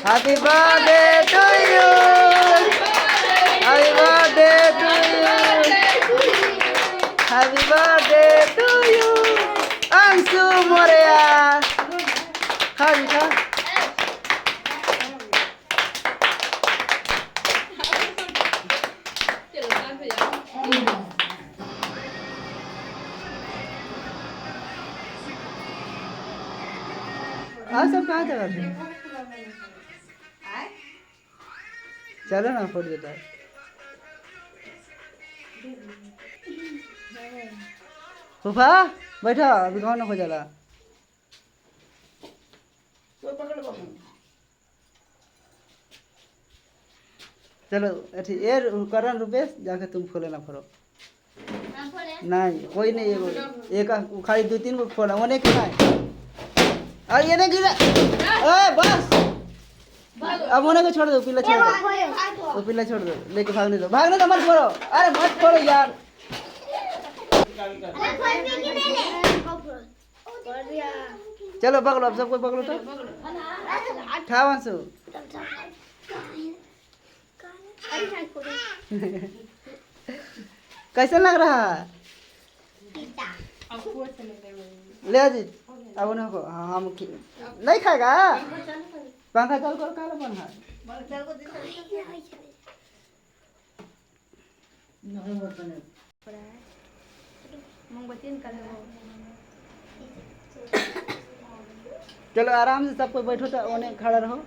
Happy birthday to you. Happy birthday to you. Happy birthday to you. Ansu Morea. Khadi kha. आप सब कहाँ जगह थे? चलो ना फोड़ देता है। फूफा बैठा अभी कौन हो जाला। चलो अच्छी ये करण रुपेश जाके तुम फोले ना फोड़ो। नहीं कोई नहीं एक खाली 2-3 को फोड़ा वो नहीं खाए। अरे ये नहीं गिरा। ओए बस अब उन्हें को छोड़ दो पिल्ला छोड़ दो वो पिल्ला छोड़ दो लेके भागने दो मत फोड़ो अरे मत फोड़ो यार चलो पकड़ो अब सबको पकड़ो तो ठावांसु कैसा लग रहा है ले जी अब उन्हें को हम नहीं खाएगा पंखा चालू करो काला पंखा चलो आराम से सबको बैठो तो उन्हें खड़ा रहो